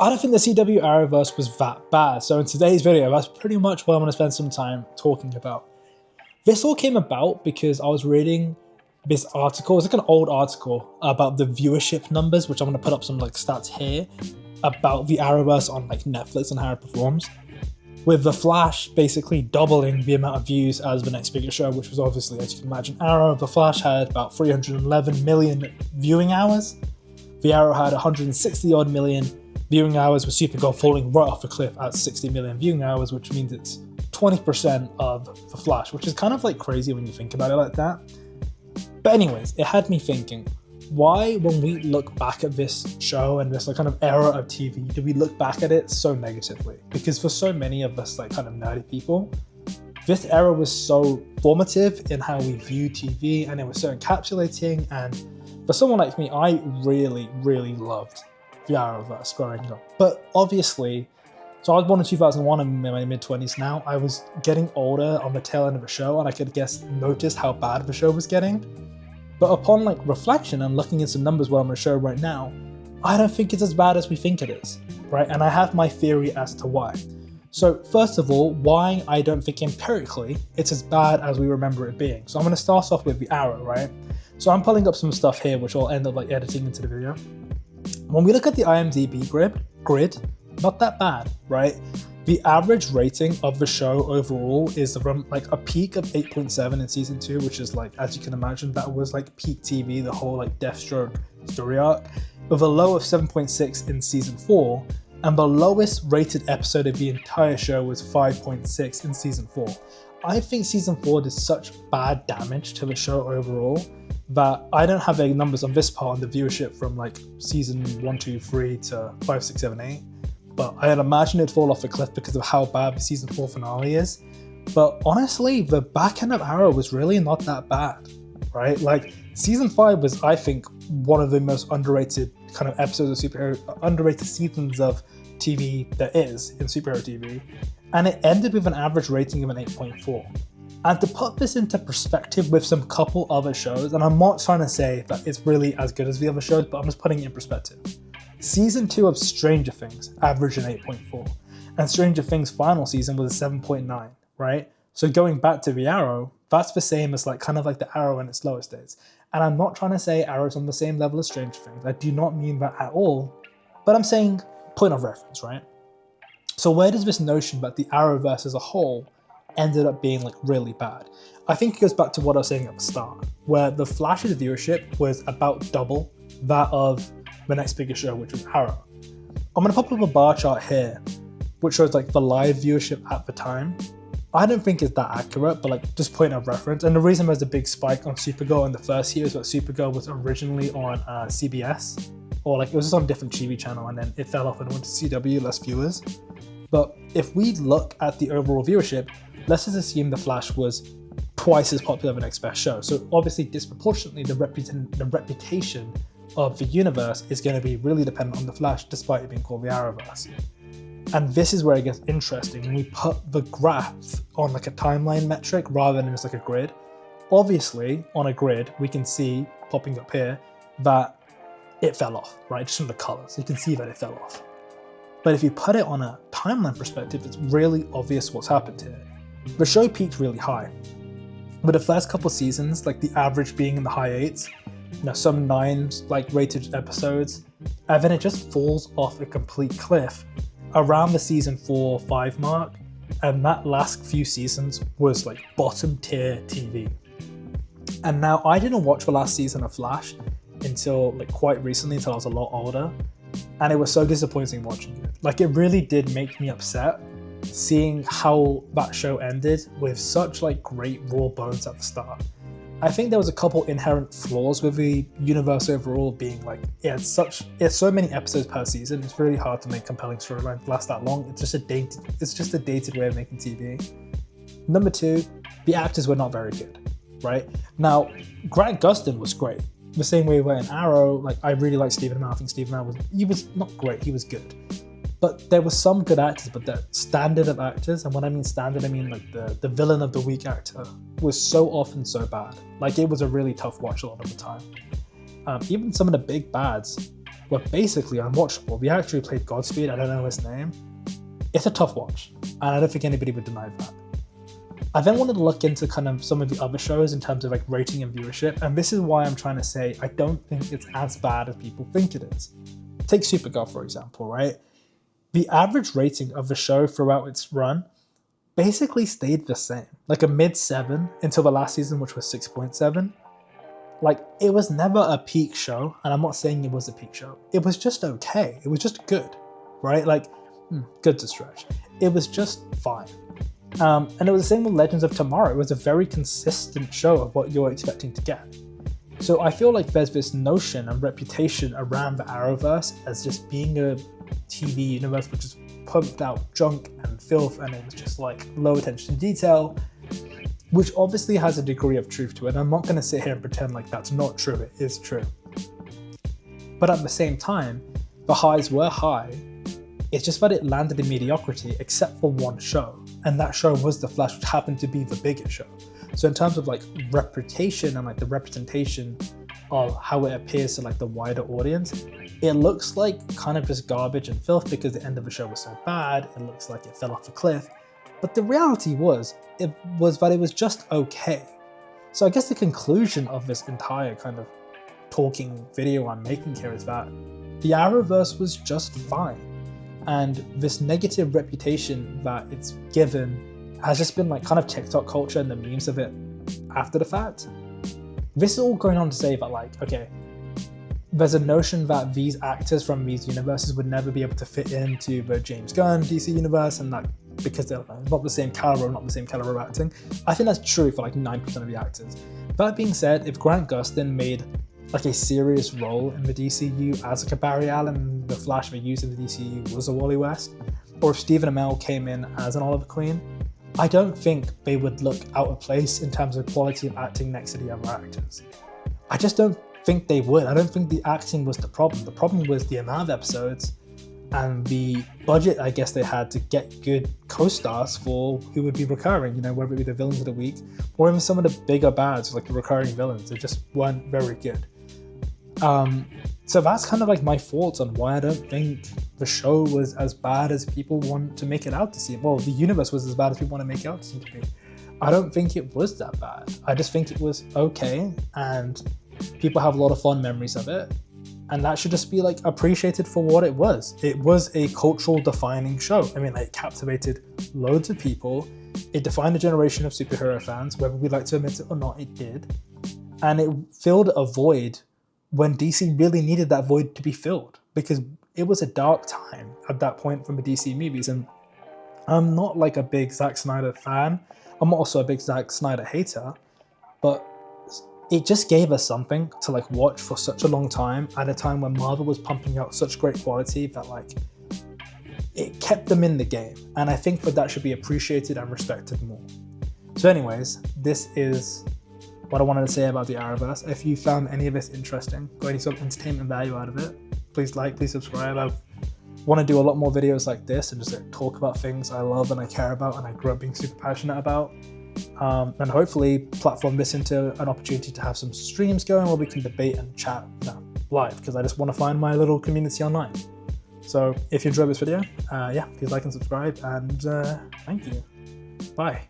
I don't think the CW Arrowverse was that bad. So in today's video, that's pretty much what I'm going to spend some time talking about. This all came about because I was reading this article. It's like an old article about the viewership numbers, which I'm going to put up some like stats here about the Arrowverse on like Netflix and how it performs. With The Flash basically doubling the amount of views as the next biggest show, which was obviously, as you can imagine, Arrow. The Flash had about 311 million viewing hours. The Arrow had 160 odd million viewing hours, with Supergirl falling right off a cliff at 60 million viewing hours, which means it's 20% of The Flash, which is kind of like crazy when you think about it like that. But anyways, it had me thinking, why, when we look back at this show and this like kind of era of TV, do we look back at it so negatively? Because for so many of us like kind of nerdy people, this era was so formative in how we view TV, and it was so encapsulating. And for someone like me, I really loved the Arrowverse growing up. But obviously, so I was born in 2001, I'm in my mid-20s now. I was getting older on the tail end of the show, and I could notice how bad the show was getting. But upon like reflection and looking at some numbers, what I'm going to show right now, I don't think it's as bad as we think it is, right? And I have my theory as to why. So first of all, why I don't think empirically it's as bad as we remember it being. So I'm going to start off with the Arrow, right? So I'm pulling up some stuff here, which I'll end up like editing into the video. When we look at the IMDb grid, not that bad, right? The average rating of the show overall is from like a peak of 8.7 in season 2, which is like, as you can imagine, that was like peak TV, the whole like Deathstroke story arc, with a low of 7.6 in season 4, and the lowest rated episode of the entire show was 5.6 in season 4. I think season 4 did such bad damage to the show overall that I don't have any numbers on this part on the viewership from like season 1, 2, 3 to 5, 6, 7, 8. But I'd imagine it'd fall off a cliff because of how bad the season 4 finale is. But honestly, the back end of Arrow was really not that bad, right? Like season 5 was, I think, one of the most underrated kind of episodes of underrated seasons of TV there is in superhero TV. And it ended with an average rating of an 8.4. And to put this into perspective with some couple other shows, and I'm not trying to say that it's really as good as the other shows, but I'm just putting it in perspective. Season 2 of Stranger Things averaged an 8.4, and Stranger Things' final season was a 7.9, right? So going back to the Arrow, that's the same as like kind of like the Arrow in its lowest days. And I'm not trying to say Arrow's on the same level as Stranger Things. I do not mean that at all, but I'm saying point of reference, right? So where does this notion that the Arrowverse as a whole ended up being like really bad? I think it goes back to what I was saying at the start, where the Flash's viewership was about double that of the next biggest show, which was Arrow. I'm going to pop up a bar chart here, which shows like the live viewership at the time. I don't think it's that accurate, but like just point of reference. And the reason there's a big spike on Supergirl in the first year is that Supergirl was originally on CBS, or like it was just on a different TV channel, and then it fell off and went to CW, less viewers. But if we look at the overall viewership, let's just assume The Flash was twice as popular as the next best show. So obviously disproportionately the reputation of the universe is going to be really dependent on The Flash, despite it being called the Arrowverse. And this is where it gets interesting when we put the graph on like a timeline metric rather than just like a grid. Obviously on a grid we can see popping up here that it fell off, right? Just from the colors, you can see that it fell off. But if you put it on a timeline perspective, it's really obvious what's happened here. The show peaked really high, with the first couple seasons, like the average being in the high 8s, some 9 like rated episodes, and then it just falls off a complete cliff around the season 4, 5 mark, and that last few seasons was like bottom tier TV. And now I didn't watch the last season of Flash until like quite recently, until I was a lot older. And it was so disappointing watching it. Like it really did make me upset seeing how that show ended with such like great raw bones at the start. I think there was a couple inherent flaws with the universe overall, being like it's so many episodes per season. It's really hard to make compelling storylines last that long. It's just a dated way of making TV. Number 2, the actors were not very good, right? Now, Grant Gustin was great. The same way we're in Arrow, like I really like Stephen Amell. I think Stephen Amell was not great, he was good. But there were some good actors, but the standard of actors, and when I mean standard, I mean like the villain of the week actor, was so often so bad. Like it was a really tough watch a lot of the time. Even some of the big bads were basically unwatchable. We actually played Godspeed, I don't know his name. It's a tough watch, and I don't think anybody would deny that. I then wanted to look into kind of some of the other shows in terms of like rating and viewership, and this is why I'm trying to say I don't think it's as bad as people think it is. Take Supergirl, for example, right? The average rating of the show throughout its run basically stayed the same, like a mid-7 until the last season, which was 6.7. Like, it was never a peak show, and I'm not saying it was a peak show. It was just okay. It was just good, right? Like, good to stretch. It was just fine. And it was the same with Legends of Tomorrow. It was a very consistent show of what you're expecting to get. So I feel like there's this notion and reputation around the Arrowverse as just being a TV universe which just pumped out junk and filth, and it was just like low attention to detail, which obviously has a degree of truth to it. I'm not going to sit here and pretend like that's not true. It is true. But at the same time, the highs were high. It's just that it landed in mediocrity except for one show, and that show was The Flash, which happened to be the biggest show. So in terms of like reputation and like the representation of how it appears to like the wider audience, it looks like kind of just garbage and filth because the end of the show was so bad. It looks like it fell off a cliff. But the reality was that it was just okay. So I guess the conclusion of this entire kind of talking video I'm making here is that the Arrowverse was just fine. And this negative reputation that it's given has just been like kind of TikTok culture and the memes of it after the fact. This is all going on to say that like, okay, there's a notion that these actors from these universes would never be able to fit into the James Gunn DC universe, and that because they're not the same caliber, not the same caliber of acting. I think that's true for like 9% of the actors. That being said, if Grant Gustin made like a serious role in the DCU as like a Barry Allen, the Flash they used in the DCU was a Wally West, or if Stephen Amell came in as an Oliver Queen, I don't think they would look out of place in terms of quality of acting next to the other actors. I just don't think they would. I don't think the acting was the problem. The problem was the amount of episodes and the budget I guess they had to get good co-stars for who would be recurring, you know, whether it be the villains of the week or even some of the bigger bads like the recurring villains. They just weren't very good. So that's kind of like my thoughts on why I don't think the show was as bad as people want to make it out to seem. Well, the universe was as bad as people want to make it out to seem to be. I don't think it was that bad. I just think it was okay, and people have a lot of fond memories of it, and that should just be like appreciated for what it was. It was a cultural defining show. I mean, it captivated loads of people. It defined a generation of superhero fans, whether we like to admit it or not, it did. And it filled a void when DC really needed that void to be filled, because it was a dark time at that point from the DC movies. And I'm not like a big Zack Snyder fan. I'm also a big Zack Snyder hater, but it just gave us something to like watch for such a long time at a time when Marvel was pumping out such great quality that like it kept them in the game. And I think that should be appreciated and respected more. So anyways, this is what I wanted to say about the Arrowverse. If you found any of this interesting, got any sort of entertainment value out of it, please like, please subscribe. I want to do a lot more videos like this and just like, talk about things I love and I care about and I grew up being super passionate about. And hopefully platform this into an opportunity to have some streams going where we can debate and chat live, because I just want to find my little community online. So if you enjoyed this video, please like and subscribe, and thank you. Bye.